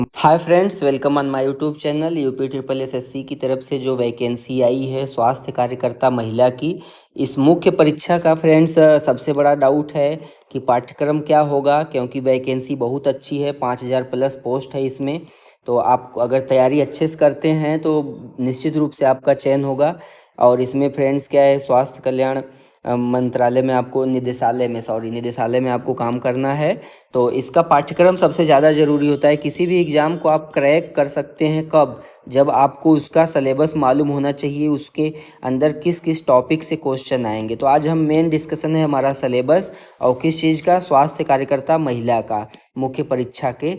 Hi friends, welcome on my YouTube channel. UP triple SSC की तरफ से जो वैकेंसी आई है स्वास्थ्य कार्यकर्ता महिला की, इस मुख्य परीक्षा का फ्रेंड्स सबसे बड़ा डाउट है कि पाठ्यक्रम क्या होगा, क्योंकि वैकेंसी बहुत अच्छी है। 5,000 प्लस पोस्ट है इसमें। तो आप अगर तैयारी अच्छे से करते हैं तो निश्चित रूप से आपका चयन होगा। और इसमें फ्रेंड्स क्या है, स्वास्थ्य कल्याण मंत्रालय में आपको निदेशालय में आपको काम करना है। तो इसका पाठ्यक्रम सबसे ज़्यादा ज़रूरी होता है। किसी भी एग्ज़ाम को आप क्रैक कर सकते हैं कब, जब आपको उसका सिलेबस मालूम होना चाहिए, उसके अंदर किस किस टॉपिक से क्वेश्चन आएंगे। तो आज हम मेन डिस्कशन है हमारा सिलेबस और किस चीज़ का, स्वास्थ्य कार्यकर्ता महिला का मुख्य परीक्षा के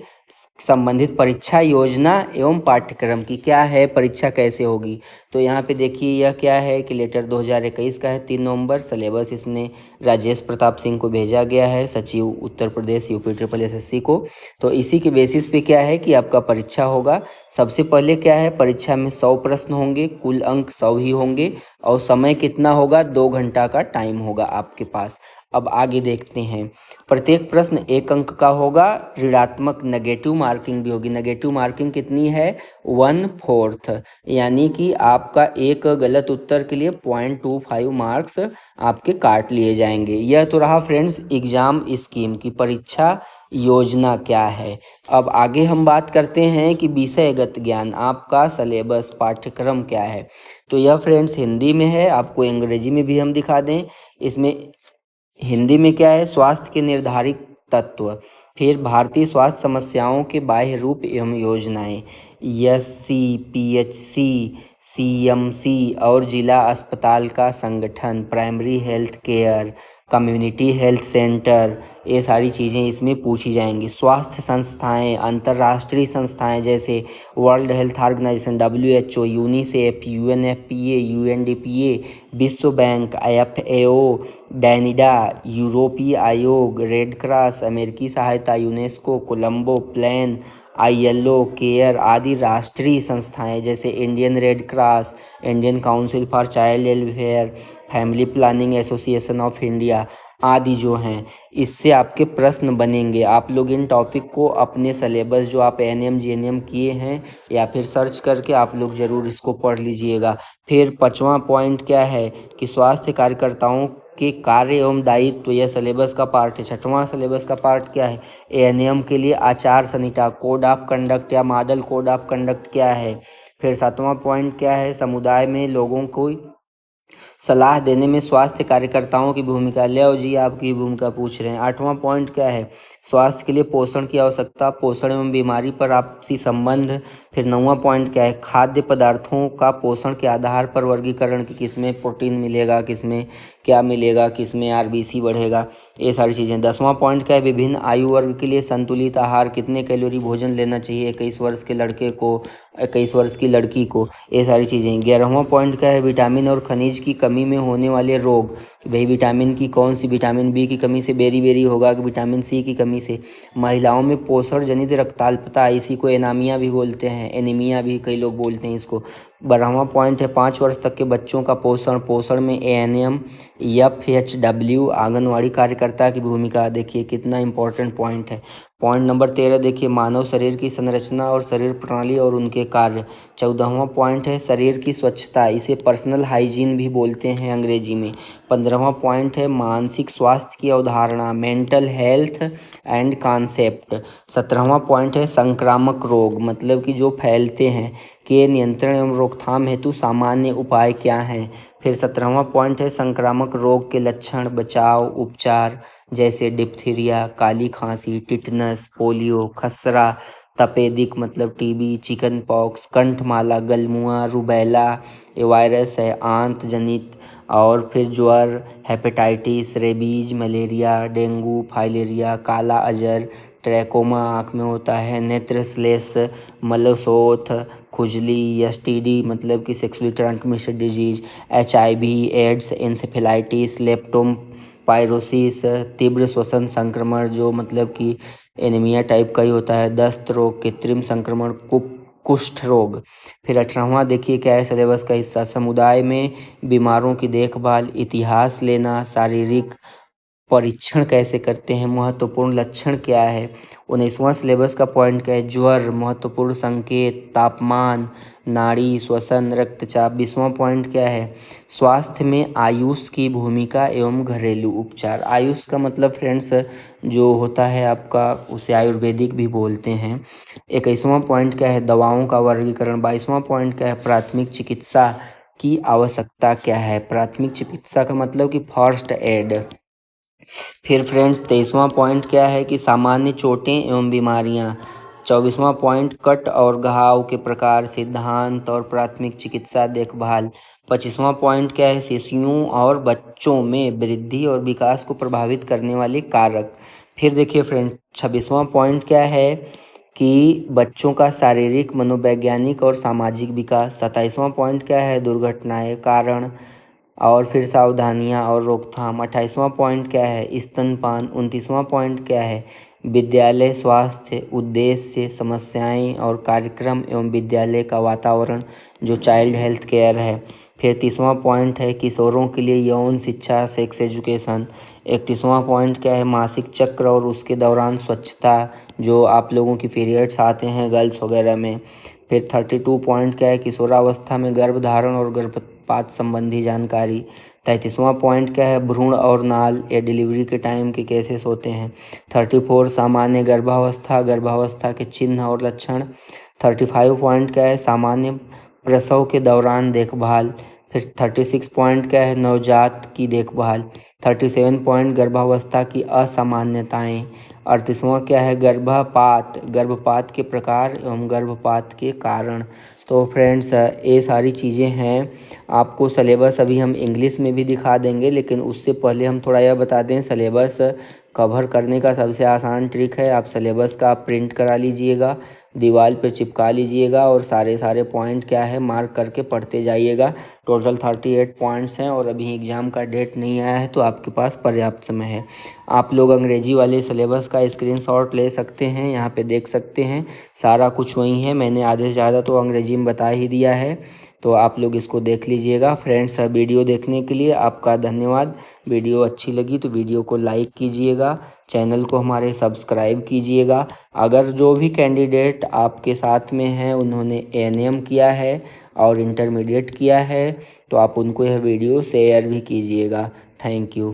संबंधित परीक्षा योजना एवं पाठ्यक्रम की क्या है, परीक्षा कैसे होगी। तो यहाँ पे देखिए यह क्या है कि लेटर 2021 का है, 3 नवंबर। सिलेबस इसने राजेश प्रताप सिंह को भेजा गया है, सचिव Uttar Pradesh UP triple SSC को। तो इसी के बेसिस पे क्या है कि आपका परीक्षा होगा। सबसे पहले क्या है, परीक्षा में 100 प्रश्न होंगे, कुल अंक 100 ही होंगे और समय कितना होगा, 2 घंटा का टाइम होगा आपके पास। अब आगे देखते हैं। प्रत्येक प्रश्न 1 अंक का होगा। ऋणात्मक नेगेटिव मार्किंग भी होगी। नेगेटिव मार्किंग कितनी है, 1/4, यानी कि आपका एक गलत उत्तर के लिए 0.25 मार्क्स आपके काट लिए जाएंगे। यह तो रहा फ्रेंड्स एग्जाम स्कीम की, परीक्षा योजना क्या है। अब आगे हम बात करते हैं कि विषयगत ज्ञान, आपका सिलेबस पाठ्यक्रम क्या है। तो यह फ्रेंड्स हिंदी में है, आपको अंग्रेजी में भी हम दिखा दें। इसमें हिंदी में क्या है, स्वास्थ्य के निर्धारित तत्व, फिर भारतीय स्वास्थ्य समस्याओं के बाह्य रूप एवं योजनाएं, एससी, पीएचसी, सीएमसी और जिला अस्पताल का संगठन, primary health care, community health centre, ये सारी चीज़ें इसमें पूछी जाएंगी। स्वास्थ्य संस्थाएं, अंतर्राष्ट्रीय संस्थाएं जैसे World Health Organization WHO, UNICEF, UNFPA, UNDPA, विश्व बैंक, FAO, डैनिडा, यूरोपीय आयोग, रेड क्रॉस, अमेरिकी सहायता, UNESCO, Colombo Plan, ILO, CARE आदि राष्ट्रीय संस्थाएं जैसे Indian Red Cross, Indian Council for Child Welfare, Family Planning Association of India आदि जो हैं, इससे आपके प्रश्न बनेंगे। आप लोग इन टॉपिक को अपने सिलेबस जो आप एएनएम जीएनएम किए हैं या फिर सर्च करके आप लोग ज़रूर इसको पढ़ लीजिएगा। फिर 5वां पॉइंट क्या है कि स्वास्थ्य कार्यकर्ताओं के कार्य एवं दायित्व, यह सिलेबस का पार्ट है। 6वां सिलेबस का पार्ट क्या है, एएनएम के लिए आचार संहिता, कोड ऑफ कंडक्ट या मॉडल कोड ऑफ कंडक्ट क्या है। फिर 7वां पॉइंट क्या है, समुदाय में लोगों को सलाह देने में स्वास्थ्य कार्यकर्ताओं की भूमिका। लियो जी आपकी भूमिका पूछ रहे हैं। 8वां पॉइंट क्या है, स्वास्थ्य के लिए पोषण की आवश्यकता, पोषण एवं बीमारी पर आपसी संबंध। फिर 9वां पॉइंट क्या है, खाद्य पदार्थों का पोषण के आधार पर वर्गीकरण कि किसमें प्रोटीन मिलेगा, किसमें क्या मिलेगा, किसमें आरबीसी बढ़ेगा, ये सारी चीज़ें। 10वां पॉइंट क्या है, विभिन्न आयु वर्ग के लिए संतुलित आहार, कितने कैलोरी भोजन लेना चाहिए 21 वर्ष के लड़के को, 21 वर्ष की लड़की को, ये सारी चीज़ें। 11वां पॉइंट क्या है, विटामिन और खनिज की कमी में होने वाले रोग, कि भाई विटामिन की कौन सी, विटामिन बी की कमी से बेरी बेरी होगा कि विटामिन सी की कमी से। महिलाओं में पोषण जनित रक्ताल्पता, इसी को एनामिया भी बोलते हैं, एनीमिया भी कई लोग बोलते हैं इसको। 12वां पॉइंट है 5 वर्ष तक के बच्चों का पोषण, पोषण में एएनएम, FHW आंगनवाड़ी कार्यकर्ता की भूमिका। देखिए कितना इंपॉर्टेंट पॉइंट है। पॉइंट नंबर 13 देखिए, मानव शरीर की संरचना और शरीर प्रणाली और उनके कार्य। 14वां पॉइंट है शरीर की स्वच्छता, इसे पर्सनल हाइजीन भी बोलते हैं अंग्रेजी में। 15वां पॉइंट है मानसिक स्वास्थ्य की अवधारणा, मेंटल हेल्थ एंड कॉन्सेप्ट। 17वां पॉइंट है संक्रामक रोग, मतलब कि जो फैलते हैं, के नियंत्रण एवं रोकथाम हेतु सामान्य उपाय क्या हैं। फिर 17वां पॉइंट है संक्रामक रोग के लक्षण, बचाव, उपचार जैसे डिप्थीरिया, काली खांसी, टिटनस, पोलियो, खसरा, तपेदिक मतलब टीबी, चिकन पॉक्स, कंठमाला, गलमुआ, रुबैला, ये वायरस है आंत जनित। और फिर ज्वर, hepatitis, rabies, malaria, dengue, filaria, काला अजर, ट्रैकोमा आँख में होता है, नेत्र श्लेष, मलसोथ, खुजली, एसटीडी मतलब कि sexually transmitted disease, HIV, AIDS, encephalitis, leptospirosis, तीव्र श्वसन संक्रमण जो मतलब कि एनीमिया टाइप का ही होता है, दस्त रोग, कृत्रिम संक्रमण, कुष्ठ रोग। फिर 18वां देखिए क्या है सिलेबस का हिस्सा, समुदाय में बीमारों की देखभाल, इतिहास लेना, शारीरिक परीक्षण कैसे करते हैं, महत्वपूर्ण लक्षण क्या है। 19वां सिलेबस का पॉइंट क्या है, ज्वर, महत्वपूर्ण संकेत, तापमान, नाड़ी, श्वसन, रक्तचाप। 20वां पॉइंट क्या है, स्वास्थ्य में आयुष की भूमिका एवं घरेलू उपचार। आयुष का मतलब फ्रेंड्स जो होता है आपका, उसे आयुर्वेदिक भी बोलते हैं। 21वां पॉइंट क्या है, दवाओं का वर्गीकरण। 22वां पॉइंट क्या है, प्राथमिक चिकित्सा की आवश्यकता क्या है। प्राथमिक चिकित्सा का मतलब कि फर्स्ट एड। फिर फ्रेंड्स 23वां पॉइंट क्या है कि सामान्य चोटें एवं बीमारियां। 24वां पॉइंट कट और घाव के प्रकार, सिद्धांत और प्राथमिक चिकित्सा देखभाल। 25वां पॉइंट क्या है, शिशुओं और बच्चों में वृद्धि और विकास को प्रभावित करने वाले कारक। फिर देखिए फ्रेंड्स 26वां पॉइंट क्या है कि बच्चों का शारीरिक, मनोवैज्ञानिक और सामाजिक विकास। 27वां पॉइंट क्या है, दुर्घटनाएं, कारण और फिर सावधानियां और रोकथाम। 28वां पॉइंट क्या है, स्तनपान। 29वां पॉइंट क्या है, विद्यालय स्वास्थ्य, उद्देश्य, समस्याएं और कार्यक्रम एवं विद्यालय का वातावरण जो चाइल्ड हेल्थ केयर है। फिर 30वां पॉइंट है किशोरों के लिए यौन शिक्षा, सेक्स एजुकेशन। 31वां पॉइंट क्या है, मासिक चक्र और उसके दौरान स्वच्छता, जो आप लोगों की पीरियड्स आते हैं गर्ल्स वगैरह में। फिर 32 पॉइंट क्या है, किशोरावस्था में गर्भधारण और गर्भपात संबंधी जानकारी। 33वां पॉइंट क्या है, भ्रूण और नाल या डिलीवरी के टाइम के केसेस होते हैं। 34 सामान्य गर्भावस्था, गर्भावस्था के चिन्ह और लक्षण। 35 पॉइंट क्या है, सामान्य प्रसव के दौरान देखभाल। फिर 36 पॉइंट क्या है, नवजात की देखभाल। 37 पॉइंट गर्भावस्था की असामान्यताएं। 38वां क्या है, गर्भपात, गर्भपात के प्रकार एवं गर्भपात के कारण। तो फ्रेंड्स ये सारी चीज़ें हैं। आपको सिलेबस अभी हम इंग्लिश में भी दिखा देंगे, लेकिन उससे पहले हम थोड़ा यह बता दें, सिलेबस कवर करने का सबसे आसान ट्रिक है, आप सिलेबस का प्रिंट करा लीजिएगा, दीवार पे चिपका लीजिएगा और सारे पॉइंट क्या है मार्क करके पढ़ते जाइएगा। टोटल 38 पॉइंट्स हैं और अभी एग्ज़ाम का डेट नहीं आया है, तो आपके पास पर्याप्त समय है। आप लोग अंग्रेजी वाले सिलेबस का स्क्रीनशॉट ले सकते हैं, यहाँ पे देख सकते हैं सारा कुछ वही है। मैंने आधे से ज़्यादा तो अंग्रेजी में बता ही दिया है, तो आप लोग इसको देख लीजिएगा। फ्रेंड्स वीडियो देखने के लिए आपका धन्यवाद। वीडियो अच्छी लगी तो वीडियो को लाइक कीजिएगा, चैनल को हमारे सब्सक्राइब कीजिएगा। अगर जो भी कैंडिडेट आपके साथ में हैं उन्होंने एएनएम किया है और इंटरमीडिएट किया है, तो आप उनको यह वीडियो शेयर भी कीजिएगा। Thank you.